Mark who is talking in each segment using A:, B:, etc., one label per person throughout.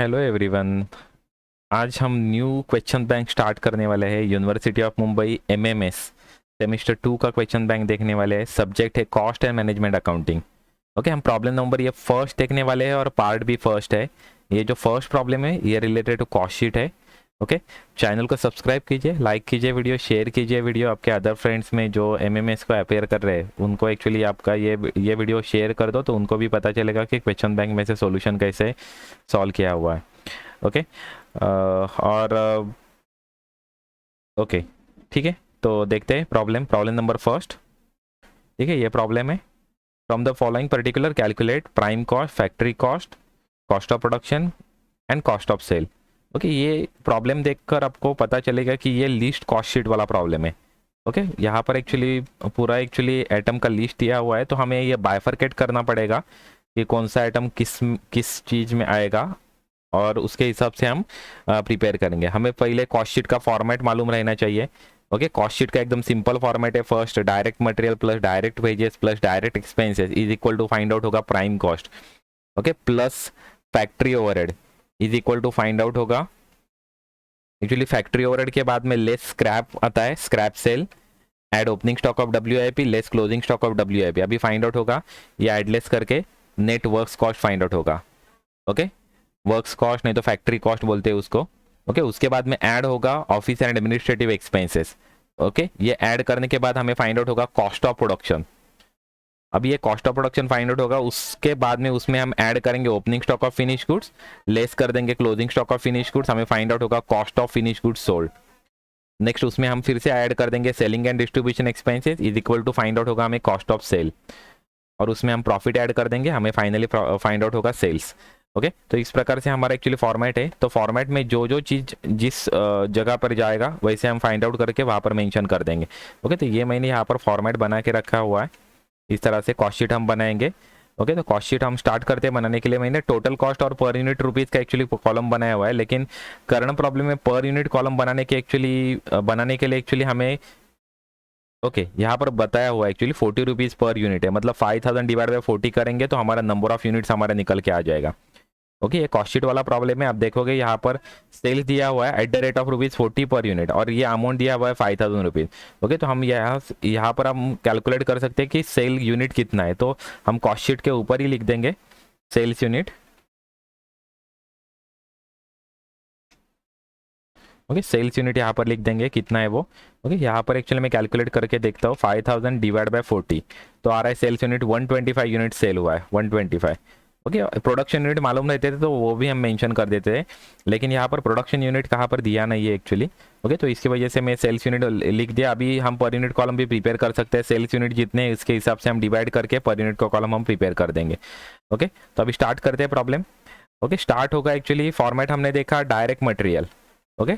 A: Hello everyone. आज हम new question bank start करने वाले हैं। University of Mumbai MMS semester 2 का क्वेश्चन बैंक देखने वाले हैं। सब्जेक्ट है cost and management accounting. Okay, हम प्रॉब्लम नंबर ये फर्स्ट देखने वाले हैं और पार्ट भी फर्स्ट है। ये जो फर्स्ट प्रॉब्लम है ये रिलेटेड टू कॉस्ट शीट है। ओके, चैनल को सब्सक्राइब कीजिए, लाइक कीजिए, वीडियो शेयर कीजिए। वीडियो आपके अदर फ्रेंड्स में जो एमएमएस को अपेयर कर रहे हैं उनको एक्चुअली आपका ये वीडियो शेयर कर दो तो उनको भी पता चलेगा कि क्वेश्चन बैंक में से सॉल्यूशन कैसे सॉल्व किया हुआ है। ओके, और ओके, ठीक है, तो देखते हैं प्रॉब्लम नंबर फर्स्ट। ठीक है, ये प्रॉब्लम है। From the following particular calculate prime cost, factory cost, cost of production and cost of sale. Okay, ये प्रॉब्लम देखकर आपको पता चलेगा कि ये लिस्ट कॉस्ट शीट वाला प्रॉब्लम है। ओके, यहाँ पर एक्चुअली पूरा आइटम का लिस्ट दिया हुआ है तो हमें ये बाइफरकेट करना पड़ेगा कि कौन सा आइटम किस किस चीज़ में आएगा और उसके हिसाब से हम प्रिपेयर करेंगे। हमें पहले कॉस्ट शीट का फॉर्मेट मालूम रहना चाहिए। ओके, कॉस्ट शीट का एकदम सिंपल फॉर्मेट है। First direct material plus direct wages plus direct expenses is equal to find out होगा prime cost. Okay, plus factory overhead is equal to find out होगा। Actually factory overhead के बाद में less scrap आता है, scrap sale, add opening stock of WIP less closing stock of WIP अभी find out होगा। ये एडलेस करके net works cost find out होगा। ओके, वर्क्स कॉस्ट नहीं तो फैक्ट्री कॉस्ट बोलते हैं उसको। ओके, उसके बाद में ऐड होगा office and administrative expenses. Okay, ये ऐड करने के बाद हमें फाइंड आउट होगा कॉस्ट ऑफ प्रोडक्शन। अब ये cost of production find out होगा, उसके बाद में उसमें हम ऐड करेंगे opening stock of finish goods, less कर देंगे closing stock of finish goods, हमें फाइंड आउट होगा cost of finish goods sold. Next उसमें हम फिर से ऐड कर देंगे selling and distribution expenses is equal to find out होगा हमें कॉस्ट ऑफ सेल, और उसमें हम प्रॉफिट ऐड कर देंगे, हमें फाइनली फाइंड आउट होगा सेल्स। ओके, तो इस प्रकार से हमारा एक्चुअली फॉर्मेट है। तो फॉर्मेट में जो जो चीज़ जिस जगह पर जाएगा वैसे हम फाइंड आउट करके वहाँ पर मेंशन कर देंगे। ओके, तो ये मैंने यहाँ पर फॉर्मेट बना के रखा हुआ है। इस तरह से कॉस्ट शीट हम बनाएंगे। ओके, तो कॉस्ट शीट हम स्टार्ट करते हैं बनाने के लिए। मैंने टोटल कॉस्ट और पर यूनिट रुपीज़ का एक्चुअली कॉलम बनाया हुआ है, लेकिन करंट प्रॉब्लम में पर यूनिट कॉलम बनाने के लिए एक्चुअली हमें ओके यहाँ पर बताया हुआ है एक्चुअली 40 रुपीज़ पर यूनिट है, मतलब 5000 डिवाइड बाय 40 करेंगे तो हमारा नंबर ऑफ यूनिट्स हमारा निकल के आ जाएगा। ओके, ये कॉस्ट शीट वाला प्रॉब्लम है। आप देखोगे यहाँ पर सेल्स दिया हुआ है at the rate of ₹40 per unit और ये अमाउंट दिया हुआ है 5000 रुपीज़। ओके, तो हम यहाँ पर हम कैलकुलेट कर सकते हैं कि सेल यूनिट कितना है, तो हम कॉस्ट शीट के ऊपर ही लिख देंगे sales unit. Okay, sales unit यहाँ पर लिख देंगे कितना है वो। ओके, यहाँ पर एक्चुअली मैं कैलकुलेट करके देखता हूँ 5000 डिवाइड बाय 40 तो आ रहा है सेल्स यूनिट 125 यूनिट सेल हुआ है 125। ओके, प्रोडक्शन यूनिट मालूम रहते थे तो वो भी हम मेंशन कर देते हैं, लेकिन यहाँ पर प्रोडक्शन यूनिट कहाँ पर दिया नहीं है एक्चुअली। ओके, तो इसकी वजह से मैं सेल्स यूनिट लिख दिया। अभी हम पर यूनिट कॉलम भी प्रिपेयर कर सकते हैं, सेल्स यूनिट जितने इसके हिसाब से हम डिवाइड करके पर यूनिट का कॉलम हम प्रिपेयर कर देंगे। ओके, तो अभी स्टार्ट करते हैं प्रॉब्लम। ओके, स्टार्ट होगा एक्चुअली फॉर्मेट हमने देखा direct material. Okay,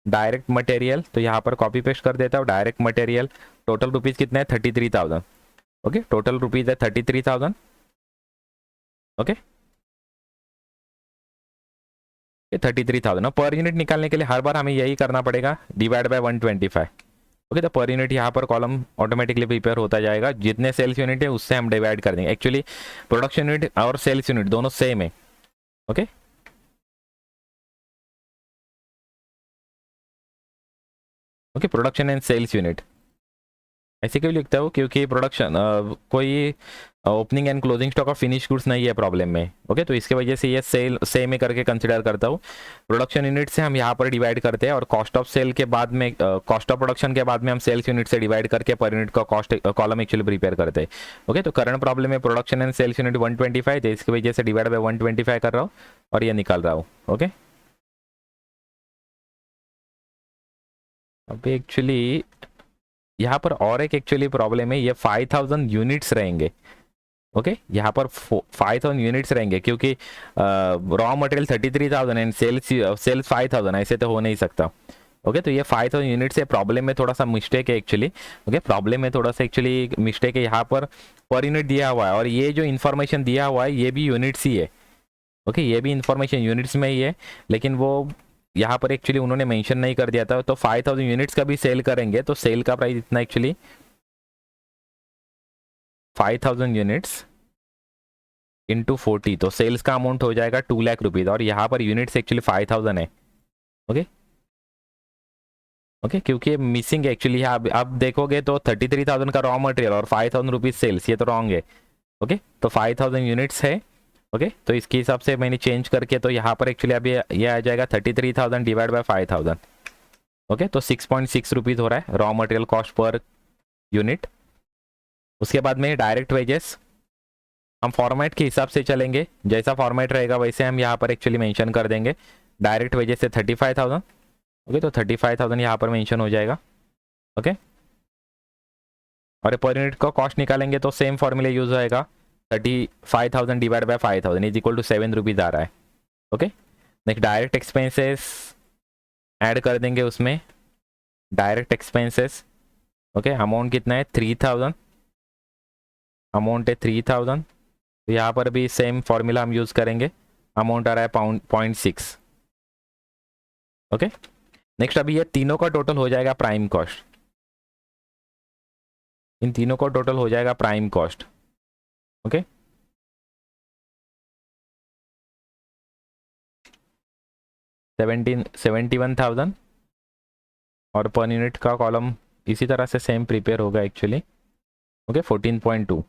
A: direct material तो यहाँ पर कॉपी पेस्ट कर देता हूँ। डायरेक्ट मटेरियल टोटल रुपीज़ कितने हैं 33,000। ओके, टोटल रुपीज़ है 33,000। ओके, ये 33,000 पर यूनिट निकालने के लिए हर बार हमें यही करना पड़ेगा, डिवाइड बाय 125। ओके, तो पर यूनिट यहाँ पर कॉलम ऑटोमेटिकली प्रिपेयर होता जाएगा, जितने सेल्स यूनिट है उससे हम डिवाइड कर देंगे। एक्चुअली प्रोडक्शन यूनिट और सेल्स यूनिट दोनों सेम है। Okay, okay, production and sales unit ऐसे क्यों लिखता हूँ, क्योंकि प्रोडक्शन कोई opening and closing stock of finish goods नहीं है प्रॉब्लम में। ओके, तो इसके वजह से ये सेल सेम ही करके कंसिडर करता हूँ। प्रोडक्शन यूनिट से हम यहाँ पर डिवाइड करते हैं और कॉस्ट ऑफ सेल के बाद में कॉस्ट ऑफ प्रोडक्शन के बाद में हम सेल्स यूनिट से डिवाइड करके पर यूनिट का कॉस्ट कॉलम एक्चुअली प्रिपेयर करते हैं। ओके, तो करंट प्रॉब्लम में प्रोडक्शन एंड सेल्स यूनिट 125 तो इसकी वजह से डिवाइड बाय 125 कर रहा हूँ और ये निकाल रहा हूँ। ओके, अभी एक्चुअली यहाँ पर और एक एक्चुअली प्रॉब्लम है, ये 5000 यूनिट्स रहेंगे। ओके, यहाँ पर 5000 यूनिट्स रहेंगे क्योंकि रॉ मटेरियल 33,000 एंड सेल्स 5000, ऐसे तो हो नहीं सकता। ओके, तो ये 5000 यूनिट्स है। प्रॉब्लम में थोड़ा सा मिस्टेक है एक्चुअली। ओके, प्रॉब्लम में थोड़ा सा एक्चुअली मिस्टेक है, यहाँ पर यूनिट दिया हुआ है और ये जो इन्फॉर्मेशन दिया हुआ है ये भी यूनिट्स ही है। ओके, ये भी इन्फॉर्मेशन यूनिट्स में ही है, लेकिन वो यहाँ पर एक्चुअली उन्होंने मेंशन नहीं कर दिया था। तो 5000 यूनिट्स का भी सेल करेंगे तो सेल का प्राइस इतना एक्चुअली 5000 यूनिट्स इंटू 40, तो सेल्स का अमाउंट हो जाएगा 2,00,000 रुपीज़, और यहाँ पर यूनिट्स एक्चुअली 5,000 है। ओके ओके, क्योंकि मिसिंग एक्चुअली आप देखोगे तो 33,000 का रॉ मटेरियल और 5,000 रुपीज़ सेल्स, ये तो रॉन्ग है। ओके तो 5,000 यूनिट्स है। ओके तो इसके हिसाब से मैंने चेंज करके, तो यहाँ पर एक्चुअली अभी ये आ जाएगा 33,000 डिवाइड बाय 5,000। ओके तो 6.6 रुपीज़ हो रहा है raw material cost per unit. उसके बाद में डायरेक्ट वेजेस हम फॉर्मेट के हिसाब से चलेंगे, जैसा फॉर्मेट रहेगा वैसे हम यहाँ पर एक्चुअली मेंशन कर देंगे। डायरेक्ट वेजेस से 35,000। ओके तो 35,000 यहाँ पर मेंशन हो जाएगा। ओके और पर यूनिट का कॉस्ट निकालेंगे तो सेम फॉर्मूला यूज होएगा, 35,000 divide by 5,000 is equal to 7 rupees आ रहा है। Okay next direct expenses add कर देंगे उसमें, डायरेक्ट एक्सपेंसेस। ओके अमाउंट कितना है 3,000, अमाउंट है 3,000, तो यहाँ पर भी सेम फॉर्मूला हम यूज़ करेंगे, अमाउंट आ रहा है 0.6। ओके नेक्स्ट अभी ये तीनों का टोटल हो जाएगा प्राइम कॉस्ट, इन तीनों का टोटल हो जाएगा प्राइम कॉस्ट। ओके 71,000, और पर यूनिट का कॉलम इसी तरह से सेम प्रिपेयर होगा एक्चुअली। ओके 14.2।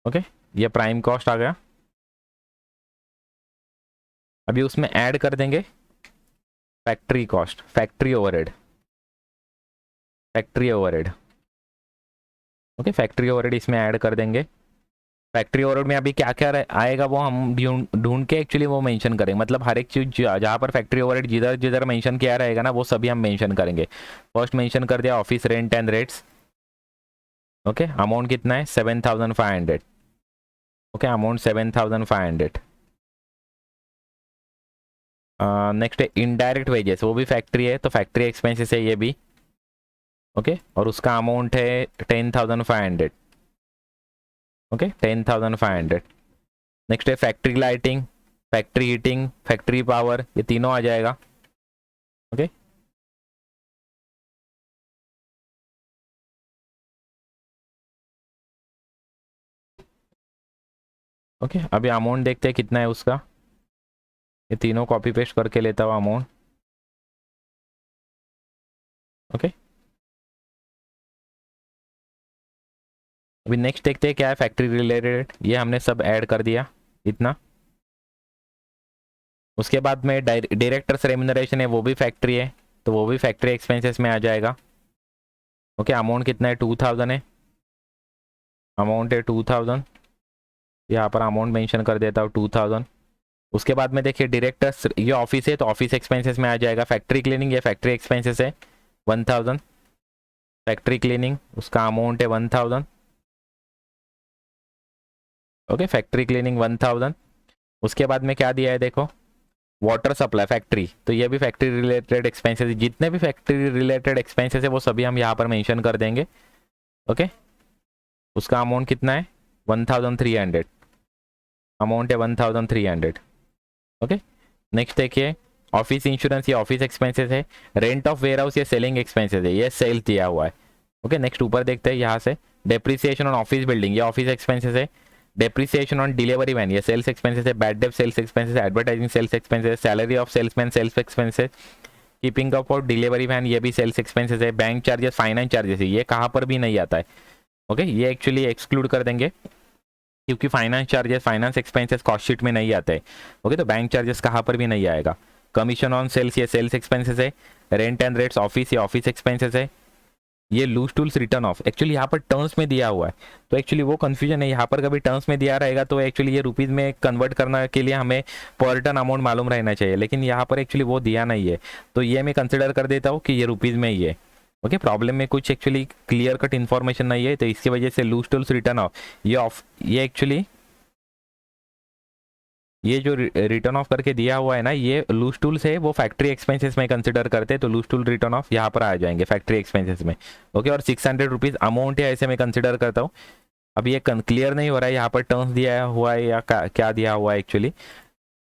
A: ओके ये प्राइम कॉस्ट आ गया। अभी उसमें ऐड कर देंगे factory cost, factory overhead, factory overhead. Okay factory overhead इसमें ऐड कर देंगे। फैक्ट्री ओवरहेड में अभी क्या क्या आएगा वो हम ढूंढ के एक्चुअली वो मेंशन करेंगे, मतलब हर एक चीज जहाँ पर फैक्ट्री ओवरहेड जिधर जिधर मेंशन किया रहेगा ना वो सभी हम मेंशन करेंगे। फर्स्ट मेंशन कर दिया office rent and rates. Okay amount कितना है 7,500। Okay amount 7,500। नेक्स्ट है इनडायरेक्ट वेजेस, वो भी फैक्ट्री है तो फैक्ट्री एक्सपेंसेस है ये भी। ओके और उसका अमाउंट है 10,500। ओके 10,500। नेक्स्ट है factory lighting, factory heating, factory power, ये तीनों आ जाएगा। ओके ओके अभी अमाउंट देखते हैं कितना है उसका, ये तीनों कॉपी पेस्ट करके लेता हुआ अमाउंट। ओके अभी नेक्स्ट देखते हैं क्या है फैक्ट्री रिलेटेड, ये हमने सब ऐड कर दिया इतना। उसके बाद में डायरेक्टर्स रेम्यूनरेशन है, वो भी फैक्ट्री है तो वो भी फैक्ट्री एक्सपेंसेस में आ जाएगा। ओके अमाउंट कितना है 2,000 है, अमाउंट है 2,000, यहाँ पर अमाउंट मेंशन कर देता हूँ 2,000। उसके बाद में देखिए डायरेक्टर्स, ये ऑफिस है तो ऑफिस एक्सपेंसेस में आ जाएगा। फैक्ट्री क्लीनिंग, ये फैक्ट्री एक्सपेंसेस है 1,000, फैक्ट्री क्लीनिंग उसका अमाउंट है 1,000। Okay factory cleaning 1,000। उसके बाद में क्या दिया है देखो, वाटर सप्लाई फैक्ट्री, तो ये भी फैक्ट्री रिलेटेड एक्सपेंसेस, जितने भी फैक्ट्री रिलेटेड एक्सपेंसेस है वो सभी हम यहाँ पर मेंशन कर देंगे। ओके उसका अमाउंट कितना है 1,300, अमाउंट है 1,300। ओके नेक्स्ट देखिए ऑफिस इंश्योरेंस, ये ऑफिस एक्सपेंसेस है। रेंट ऑफ वेयर हाउस, ये सेलिंग एक्सपेंसेस है, ये सेल्स दिया हुआ है। ओके नेक्स्ट ऊपर देखते हैं यहाँ से डेप्रिसिएशन ऑन ऑफिस बिल्डिंग, ये ऑफिस एक्सपेंसेस है। डेप्रिसिएशन ऑन डिलीवरी वैन, ये सेल्स एक्सपेंसेस है। Bad debts sales expenses, advertising sales expenses, salary of salesman sales expenses, keeping up और डिलीवरी वैन, ये भी सेल्स एक्सपेंसेस है। बैंक चार्जेस, फाइनेंस चार्जेस है, ये कहाँ पर भी नहीं आता है। ओके ये एक्चुअली एक्सक्लूड कर देंगे क्योंकि finance charges, finance expenses cost sheet में नहीं आते हैं। ओके तो बैंक चार्जेस कहाँ पर भी नहीं आएगा। कमीशन ऑन सेल्स, ये सेल्स एक्सपेंसेस है। रेंट एंड रेट्स ऑफिस, ये ऑफिस एक्सपेंसेस है। ये loose tools return off, actually यहाँ पर टर्म्स में दिया हुआ है तो एक्चुअली वो कंफ्यूजन है, यहाँ पर कभी टर्म्स में दिया रहेगा तो एक्चुअली ये रुपीज़ में कन्वर्ट करने के लिए हमें पर टन अमाउंट मालूम रहना चाहिए, लेकिन यहाँ पर एक्चुअली वो दिया नहीं है तो ये मैं कंसिडर कर देता हूँ कि ये रुपीज़ में ही है। ओके प्रॉब्लम में कुछ एक्चुअली क्लियर कट इन्फॉर्मेशन नहीं है तो इसकी वजह से लूज टूल्स रिटर्न ऑफ, ये एक्चुअली ये जो रिटर्न ऑफ करके दिया हुआ है ना, ये लूज टूल्स है, वो फैक्ट्री एक्सपेंसेस में कंसिडर करते हैं तो लूज टूल रिटर्न ऑफ यहाँ पर आ जाएंगे फैक्ट्री एक्सपेंसेस में। ओके और 600 रुपीज़ अमाउंट है, ऐसे मैं कंसिडर करता हूँ। अब ये क्लियर नहीं हो रहा है यहाँ पर टर्म्स दिया हुआ है या क्या दिया हुआ है एक्चुअली,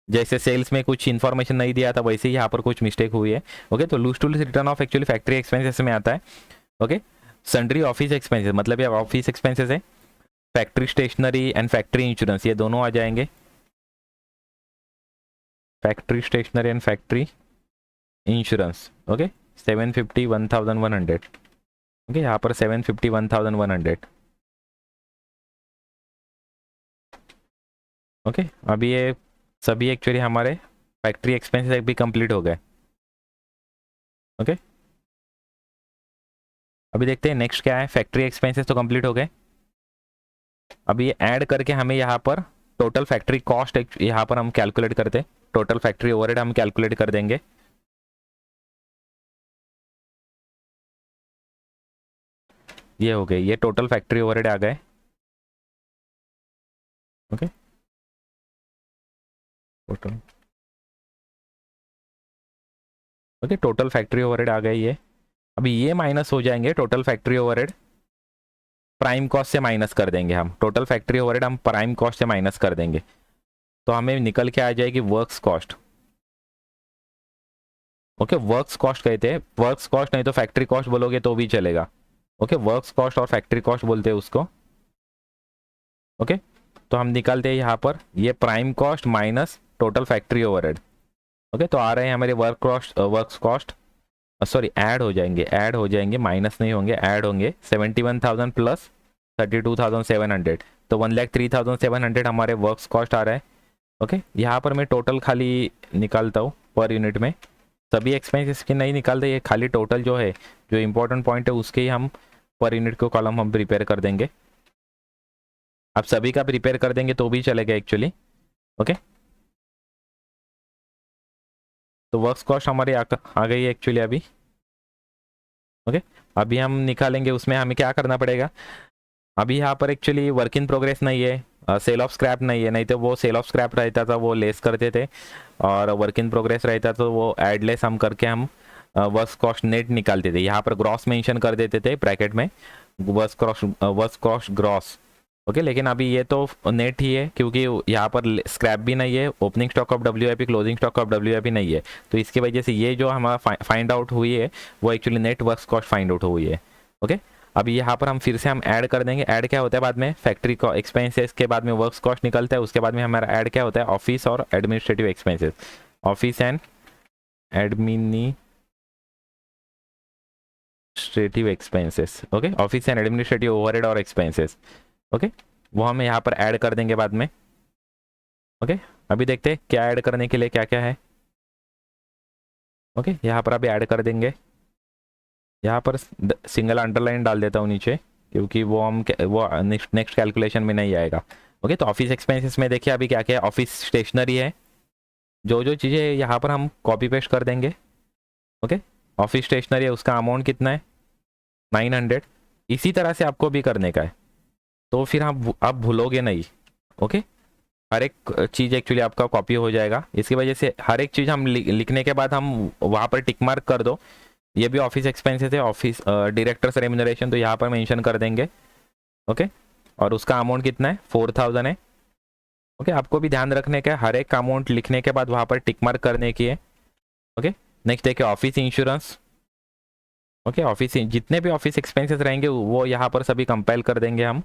A: जैसे सेल्स में कुछ इन्फॉर्मेशन नहीं दिया था वैसे ही यहाँ पर कुछ मिस्टेक हुई है। ओके तो loose tools return off actually factory expenses में आता है। ओके सन्ड्री ऑफिस एक्सपेंसेस, मतलब ये ऑफिस एक्सपेंसेस है। Factory stationery and factory insurance, ये दोनों आ जाएंगे। Factory stationery and factory insurance, okay 750 1100, okay यहाँ पर 750 1100, ओके अभी ये सभी एक्चुअली हमारे फैक्ट्री एक्सपेंसेस भी कंप्लीट हो गए, ओके अभी देखते हैं नेक्स्ट क्या है। फैक्ट्री एक्सपेंसेस तो कंप्लीट हो गए, अभी ये ऐड करके हमें यहाँ पर टोटल फैक्ट्री कॉस्ट यहाँ पर हम कैलकुलेट करते हैं, टोटल फैक्ट्री ओवरहेड हम कैलकुलेट कर देंगे। ये हो गए, ये टोटल फैक्ट्री ओवरहेड आ गए, okay total, okay total factory overhead आ गए ये। अभी ये माइनस हो जाएंगे total factory overhead, prime cost से माइनस कर देंगे हम, टोटल फैक्ट्री ओवरहेड हम प्राइम कॉस्ट से माइनस कर देंगे, तो हमें निकल के आ जाएगी works cost, okay works cost कहते हैं, वर्क्स कॉस्ट नहीं तो फैक्ट्री कॉस्ट बोलोगे तो भी चलेगा, ओके वर्क्स कॉस्ट और फैक्ट्री कॉस्ट बोलते हैं उसको, ओके तो हम निकालते हैं यहाँ पर ये prime cost minus total factory overhead, okay तो आ रहे हैं हमारे वर्क्स कॉस्ट, सॉरी ऐड हो जाएंगे माइनस नहीं होंगे, ऐड होंगे 71,000 प्लस 32,700, तो 1,03,700 हमारे वर्क्स कॉस्ट आ रहा है, ओके यहाँ पर मैं टोटल खाली निकालता हूँ पर यूनिट में, सभी एक्सपेंसेस के नहीं निकालते, ये खाली टोटल जो है जो इंपॉर्टेंट पॉइंट है उसके ही हम पर यूनिट को कॉलम हम प्रिपेयर कर देंगे, आप सभी का प्रिपेयर कर देंगे तो भी चलेगा एक्चुअली, ओके तो वर्क्स कॉस्ट हमारी आ गई है एक्चुअली अभी, ओके अभी हम निकालेंगे, उसमें हमें क्या करना पड़ेगा, अभी यहाँ पर एक्चुअली वर्क इन प्रोग्रेस नहीं है, सेल ऑफ स्क्रैप नहीं है, नहीं तो वो सेल ऑफ स्क्रैप रहता था वो लेस करते थे, और वर्क इन प्रोग्रेस रहता तो वो एड लेस हम करके हम वर्क कॉस्ट नेट निकालते थे, यहाँ पर ग्रॉस मेंशन कर देते थे ब्रैकेट में, वर्क कॉस्ट ग्रॉस, ओके लेकिन अभी ये तो नेट ही है क्योंकि यहाँ पर स्क्रैप भी नहीं है, opening stock of WIP closing stock of WIP नहीं है, तो इसकी वजह से ये जो हमारा फाइंड आउट हुई है वो actually net work cost find out हुई है, ओके अभी यहाँ पर हम फिर से हम ऐड कर देंगे, ऐड क्या होता है बाद में फैक्ट्री को एक्सपेंसेस के बाद में वर्क कॉस्ट निकलता है, उसके बाद में हमारा ऐड क्या होता है ऑफिस और administrative expenses, office and administrative expenses, okay office and administrative overhead और एक्सपेंसेस, ओके वो हम यहाँ पर ऐड कर देंगे बाद में, ओके अभी देखते हैं क्या ऐड करने के लिए क्या क्या है, ओके यहाँ पर अभी ऐड कर देंगे, यहाँ पर सिंगल अंडरलाइन डाल देता हूँ नीचे क्योंकि वो नेक्स्ट कैलकुलेशन में नहीं आएगा, ओके तो ऑफिस एक्सपेंसेस में देखिए अभी क्या क्या है, ऑफिस स्टेशनरी है, जो जो चीज़ें यहाँ पर हम कॉपी पेस्ट कर देंगे, ओके ऑफिस स्टेशनरी है उसका अमाउंट कितना है 900, इसी तरह से आपको भी करने का है, तो फिर आप भूलोगे नहीं, ओके हर एक चीज़ एक्चुअली आपका कॉपी हो जाएगा, इसकी वजह से हर एक चीज़ हम लिखने के बाद हम वहाँ पर टिक मार्क कर दो, ये भी ऑफिस एक्सपेंसेस है, ऑफिस डायरेक्टर्स रेम्यूनरेशन तो यहाँ पर मेंशन कर देंगे, ओके और उसका अमाउंट कितना है 4,000 है, ओके आपको भी ध्यान रखने का है हर एक अमाउंट लिखने के बाद वहाँ पर टिक मार्क करने की है, ओके नेक्स्ट देखिए ऑफिस इंश्योरेंस, ओके ऑफिस जितने भी ऑफिस एक्सपेंसेस रहेंगे वो यहाँ पर सभी कंपाइल कर देंगे हम,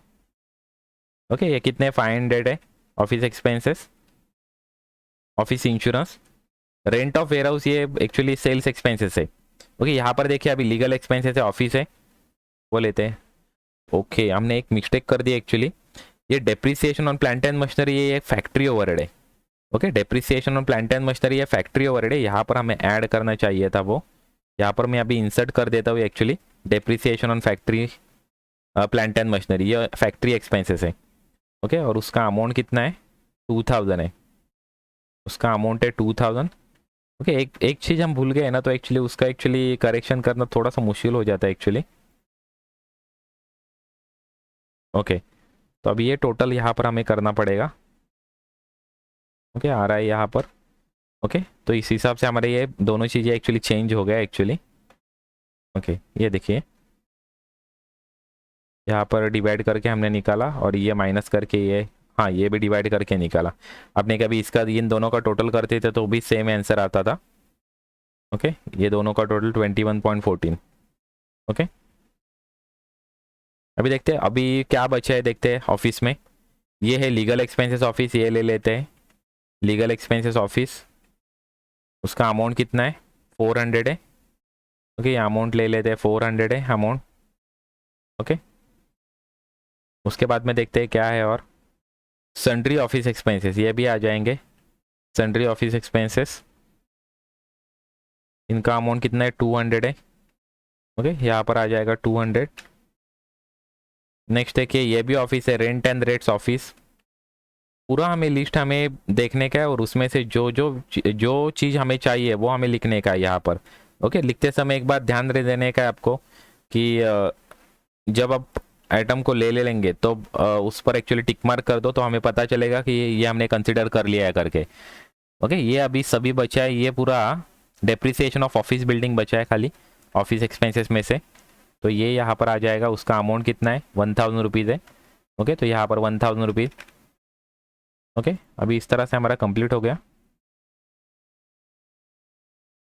A: ओके ये कितने 500 है office expenses, office insurance, rent of warehouse ये एक्चुअली सेल्स एक्सपेंसेस है, ओके यहाँ पर देखिए अभी लीगल एक्सपेंसेस है ऑफिस है वो लेते हैं, ओके हमने एक मिस्टेक कर दी एक्चुअली, ये depreciation on plant and machinery ये एक फैक्ट्री ओवरहेड है, okay depreciation on plant and machinery ये फैक्ट्री ओवरहेड है, यहाँ पर हमें ऐड करना चाहिए था वो, यहाँ पर मैं अभी इंसर्ट कर देता हूँ actually depreciation on factory plant and machinery ये फैक्ट्री एक्सपेंसेस है, ओके और उसका अमाउंट कितना है 2,000 है, उसका अमाउंट है 2,000, ओके एक चीज़ हम भूल गए ना तो एक्चुअली उसका एक्चुअली करेक्शन करना थोड़ा सा मुश्किल हो जाता है एक्चुअली, ओके तो अभी ये टोटल यहाँ पर हमें करना पड़ेगा, ओके आ रहा है यहाँ पर, ओके तो इस हिसाब से हमारे ये दोनों चीज़ें एक्चुअली चेंज हो गया एक्चुअली, ओके ये देखिए यहाँ पर डिवाइड करके हमने निकाला और ये माइनस करके ये, हाँ ये भी डिवाइड करके निकाला, आपने कभी इसका इन दोनों का टोटल करते थे तो भी सेम आंसर आता था, ओके ये दोनों का टोटल 21.14, ओके अभी देखते हैं अभी क्या बचा है, देखते हैं ऑफिस में। ये है लीगल एक्सपेंसेस ऑफिस, ये ले लेते हैं। लीगल एक्सपेंसेस ऑफिस, उसका अमाउंट कितना है, 400 है। ओके, ये अमाउंट ले लेते हैं, 400 है अमाउंट। ओके, उसके बाद में देखते हैं क्या है और। सन्ड्री ऑफिस एक्सपेंसेस ये भी आ जाएंगे। सन्ड्री ऑफिस एक्सपेंसेस, इनका अमाउंट कितना है, 200 है। ओके, यहाँ पर आ जाएगा 200। नेक्स्ट देखिए ये भी ऑफिस है, रेंट एंड रेट्स ऑफिस। पूरा हमें लिस्ट हमें देखने का है और उसमें से जो चीज़ हमें चाहिए वो हमें लिखने का है यहाँ पर। ओके, लिखते समय एक बार ध्यान देने का है आपको कि जब आप आइटम को ले लेंगे तो उस पर एक्चुअली टिक मार्क कर दो, तो हमें पता चलेगा कि ये हमने कंसिडर कर लिया है करके। ओके, ये अभी सभी बचा है, ये पूरा डेप्रिसिएशन ऑफ ऑफिस बिल्डिंग बचा है खाली ऑफिस एक्सपेंसेस में से। तो ये यहाँ पर आ जाएगा, उसका अमाउंट कितना है, 1000 रुपीज़ है। ओके, तो यहाँ पर 1000 रुपीज़। ओके, अभी इस तरह से हमारा कंप्लीट हो गया।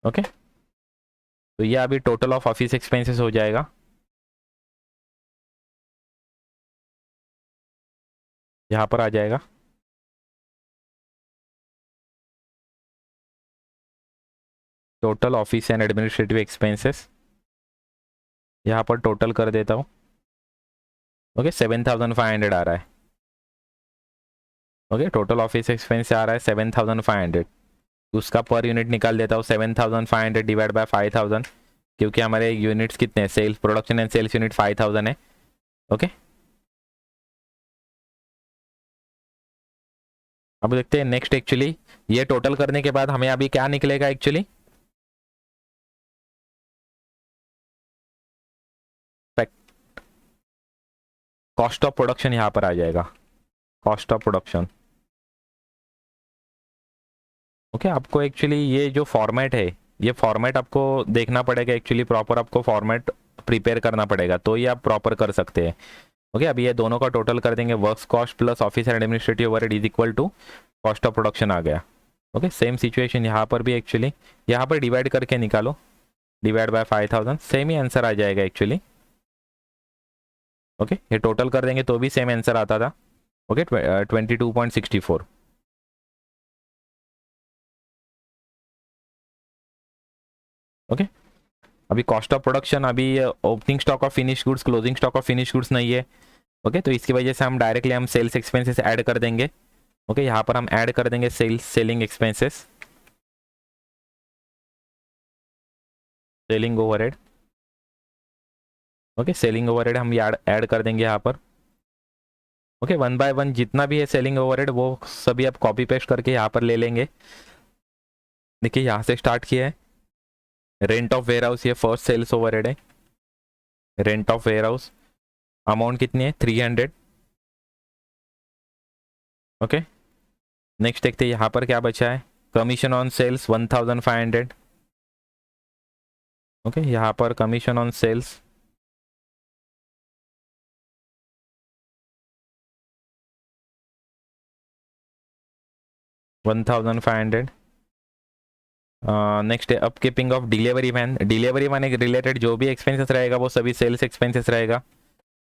A: ओके, तो ये अभी टोटल ऑफ ऑफिस एक्सपेंसेस हो जाएगा। यहाँ पर आ जाएगा total office and administrative expenses, यहाँ पर टोटल कर देता हूँ। ओके, 7500 आ रहा है। ओके, टोटल ऑफिस एक्सपेंस आ रहा है 7500। उसका पर यूनिट निकाल देता हूँ, 7500 डिवाइड बाय 5000, क्योंकि हमारे यूनिट्स कितने हैं, sales production and sales unit 5000 है। ओके, अब देखते हैं नेक्स्ट। एक्चुअली ये टोटल करने के बाद हमें अभी क्या निकलेगा एक्चुअली, कॉस्ट ऑफ प्रोडक्शन यहाँ पर आ जाएगा, कॉस्ट ऑफ प्रोडक्शन। ओके, आपको एक्चुअली ये जो फॉर्मेट है, ये फॉर्मेट आपको देखना पड़ेगा एक्चुअली, प्रॉपर आपको फॉर्मेट प्रिपेयर करना पड़ेगा, तो ये आप प्रॉपर कर सकते हैं। ओके, अभी ये दोनों का टोटल कर देंगे, works cost plus office and administrative overhead is equal to cost of production आ गया। ओके, सेम सिचुएशन यहाँ पर भी एक्चुअली, यहाँ पर डिवाइड करके निकालो, डिवाइड बाय 5000, सेम ही आंसर आ जाएगा एक्चुअली। ओके, ये टोटल कर देंगे तो भी सेम आंसर आता था। ओके, 22.64। ओके, अभी कॉस्ट ऑफ प्रोडक्शन, अभी opening stock of finish goods, closing stock of finish goods नहीं है। ओके, तो इसकी वजह से हम डायरेक्टली हम सेल्स एक्सपेंसेस ऐड कर देंगे। ओके, यहाँ पर हम ऐड कर देंगे selling expenses, selling overhead. Okay, selling overhead हम ऐड कर देंगे यहाँ पर। ओके, वन बाय वन जितना भी है सेलिंग ओवरहेड वो सभी आप कॉपी पेस्ट करके यहाँ पर ले लेंगे। देखिए यहाँ से स्टार्ट किया है, रेंट ऑफ वेयर हाउस, ये फर्स्ट सेल्स ओवरहेड है। Rent of warehouse amount कितनी है, 300। ओके, नेक्स्ट देखते हैं यहाँ पर क्या बचा है, कमीशन ऑन सेल्स 1500। ओके, यहाँ पर कमीशन ऑन सेल्स, $1500। नेक्स्ट है upkeeping of delivery van, delivery van के रिलेटेड जो भी एक्सपेंसेस रहेगा वो सभी सेल्स एक्सपेंसेस रहेगा।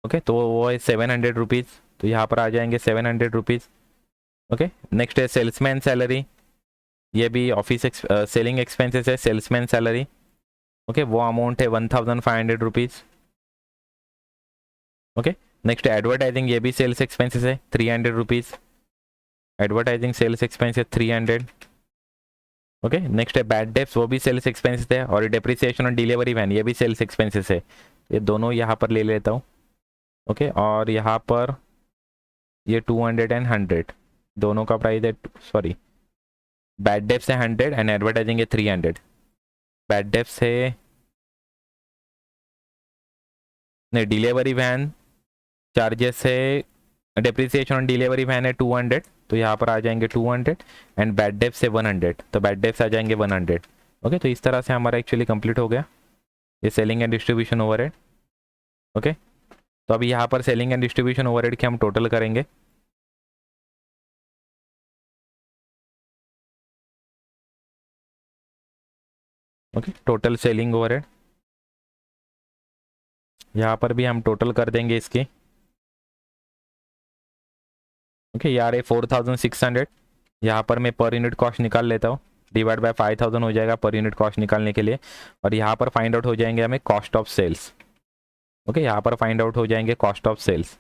A: ओके, तो वो है 700 रुपीज़, तो यहाँ पर आ जाएंगे 700 रुपीज़। ओके, नेक्स्ट है सेल्समैन सैलरी, ये भी ऑफिस सेलिंग एक्सपेंसेस है, सेल्समैन सैलरी। ओके, वो अमाउंट है 1500 रुपीज़। ओके, नेक्स्ट एडवर्टाइजिंग, ये भी सेल्स एक्सपेंसेस है, 300 rupees. Advertising sales expenses 300। Okay, next है बैड डेप्स, वो भी सेल्स एक्सपेंसेस है, और डेप्रिसिएशन और डिलीवरी वैन ये भी सेल्स एक्सपेंसेस है। ये दोनों यहाँ पर ले लेता हूँ। ओके, और यहाँ पर ये 200 एंड 100, दोनों का प्राइस है, सॉरी, बैड डेप्स है 100 एंड एडवर्टाइजिंग है 300। बैड डेप्स है, नहीं, डिलीवरी वैन चार्जेस है, डेप्रिसिएशन और डिलीवरी वैन है 200, तो यहाँ पर आ जाएंगे 200 एंड बैड डेप्स है 100, तो बैड डेप्स आ जाएंगे 100। ओके, तो इस तरह से हमारा एक्चुअली कंप्लीट हो गया ये selling and distribution overhead. Okay, तो अभी यहाँ पर सेलिंग एंड डिस्ट्रीब्यूशन ओवरहेड के हम टोटल करेंगे। ओके, टोटल सेलिंग ओवरहेड, यहाँ पर भी हम टोटल कर देंगे इसकी। ओके यार, ये 4600, यहाँ पर मैं पर यूनिट कॉस्ट निकाल लेता हूँ, डिवाइड बाय 5000 हो जाएगा पर यूनिट कॉस्ट निकालने के लिए। और यहाँ पर फाइंड आउट हो जाएंगे हमें कॉस्ट ऑफ सेल्स। ओके, यहाँ पर फाइंड आउट हो जाएंगे कॉस्ट ऑफ सेल्स।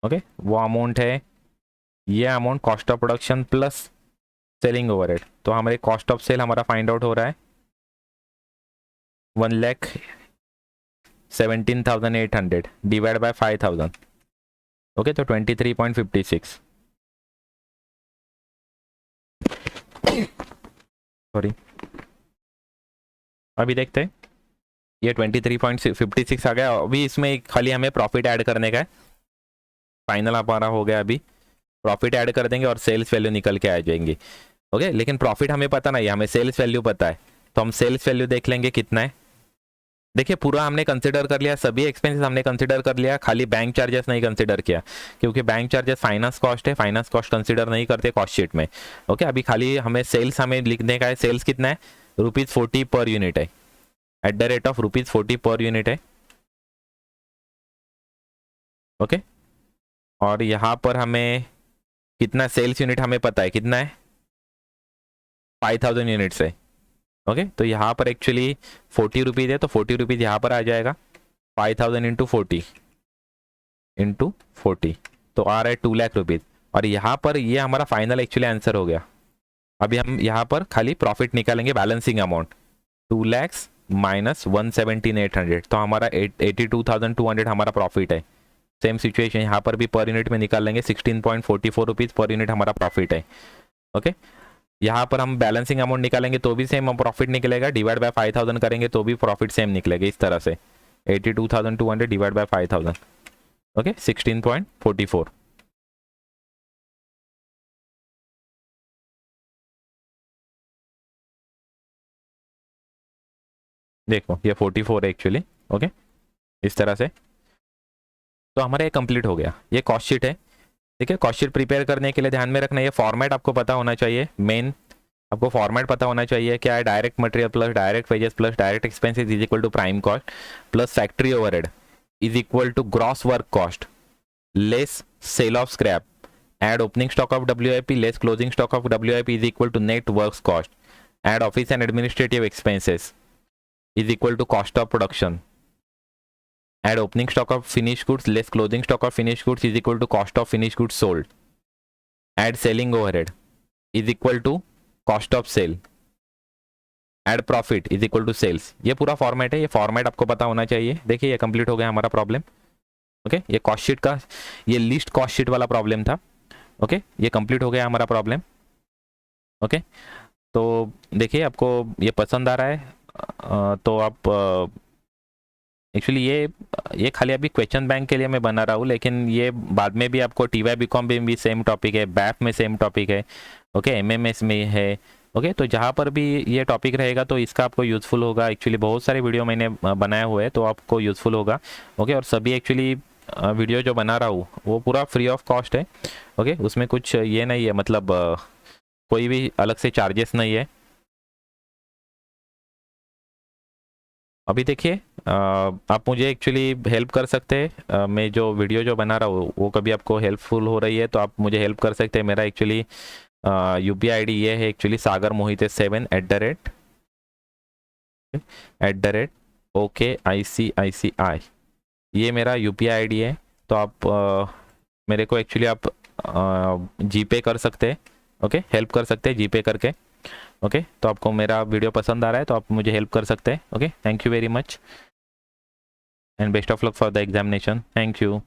A: ओके, वो अमाउंट है, ये amount cost of production plus selling overhead. तो हमारे कॉस्ट ऑफ सेल हमारा फाइंड आउट हो रहा है 1,17,800 डिवाइड बाय 5000। ओके, तो 23.56, सॉरी। अभी देखते हैं, ये 23.56 आ गया। अभी इसमें खाली हमें प्रॉफिट ऐड करने का है, फाइनल हमारा हो गया। अभी प्रॉफिट ऐड कर देंगे और सेल्स वैल्यू निकल के आ जाएंगे। ओके, लेकिन प्रॉफिट हमें पता नहीं है, हमें सेल्स वैल्यू पता है, तो हम सेल्स वैल्यू देख लेंगे कितना है। देखिए, पूरा हमने कंसिडर कर लिया, सभी एक्सपेंसेस हमने कंसिडर कर लिया, खाली बैंक चार्जेस नहीं कंसिडर किया, क्योंकि बैंक चार्जेस फाइनेंस कॉस्ट है, फाइनेंस कॉस्ट कंसिडर नहीं करते कॉस्ट शीट में। ओके, अभी खाली हमें सेल्स हमें लिखने का है। सेल्स कितना है, ₹40 पर यूनिट है, at the rate of ₹40 per unit है। ओके, और यहाँ पर हमें कितना सेल्स यूनिट हमें पता है कितना है, 5000 यूनिट्स है। ओके, तो यहाँ पर एक्चुअली 40 रुपीज़ है, तो 40 रुपीज़ यहाँ पर आ जाएगा, 5000 इंटू 40 इंटू 40, तो आ रहा है 2 लाख रुपीज़। और यहाँ पर ये हमारा फाइनल एक्चुअली आंसर हो गया। अभी हम यहाँ पर खाली प्रॉफिट निकालेंगे, बैलेंसिंग अमाउंट 2 लैक्स माइनस 117,800, तो हमारा 82,200 हमारा प्रॉफिट है। सेम सिचुएशन यहाँ पर भी पर यूनिट में निकाल लेंगे, 16.44 रुपीज़ पर यूनिट हमारा प्रॉफिट है। ओके, यहाँ पर हम बैलेंसिंग अमाउंट निकालेंगे तो भी सेम प्रॉफिट निकलेगा, डिवाइड बाय 5000 करेंगे तो भी प्रॉफिट सेम निकलेगा, इस तरह से 82,200 डिवाइड बाय 5000। ओके, 16.44। देखो ये 44 है एक्चुअली। ओके, इस तरह से तो हमारा ये कंप्लीट हो गया। ये कॉस्ट शीट है। ठीक है, कॉस्ट शीट प्रिपेयर करने के लिए ध्यान में रखना, ये फॉर्मेट आपको पता होना चाहिए। मेन आपको फॉर्मेट पता होना चाहिए, क्या है, direct material plus direct wages plus direct expenses is equal to prime cost plus factory overhead is equal to gross work cost less sale of scrap, add opening stock of WIP less closing stock of WIP is equal to net works cost, add office and administrative expenses is equal to cost of production, add opening stock of finished goods less closing stock of finished goods is equal to cost of finished goods sold, add selling overhead is equal to cost of sale, add profit is equal to sales। ये पूरा format है, ये format आपको पता होना चाहिए। देखिए ये कंप्लीट हो गया हमारा प्रॉब्लम। ओके, ये कॉस्ट शीट का, ये लिस्ट कॉस्ट शीट वाला प्रॉब्लम था। ओके, ये कंप्लीट हो गया हमारा प्रॉब्लम। ओके, तो देखिए आपको ये पसंद आ रहा है तो आप एक्चुअली ये खाली अभी क्वेश्चन बैंक के लिए मैं बना रहा हूँ, लेकिन ये बाद में भी आपको TY BCom में भी सेम टॉपिक है, BAF में सेम टॉपिक है। ओके, MMS में है। ओके, तो जहाँ पर भी ये टॉपिक रहेगा तो इसका आपको यूज़फुल होगा। एक्चुअली बहुत सारे वीडियो मैंने बनाए हुए हैं तो आपको यूज़फुल होगा। ओके, और सभी एक्चुअली वीडियो जो बना रहा हूँ वो पूरा फ्री ऑफ कॉस्ट है। ओके, उसमें कुछ ये नहीं है, मतलब कोई भी अलग से चार्जेस नहीं है। अभी देखिए आप मुझे एक्चुअली हेल्प कर सकते हैं, मैं जो वीडियो जो बना रहा हूँ वो कभी आपको हेल्पफुल हो रही है तो आप मुझे हेल्प कर सकते हैं। मेरा एक्चुअली UPI ID ये है एक्चुअली सागर मोहिते 7 @ OKICICI, ये मेरा UPI ID है। तो आप मेरे को एक्चुअली आप GPay कर सकते हैं। ओके, हेल्प कर सकते हैं GPay करके। ओके, तो आपको मेरा वीडियो पसंद आ रहा है तो आप मुझे हेल्प कर सकते हैं। Okay, thank you very much and best of luck for the examination. Thank you.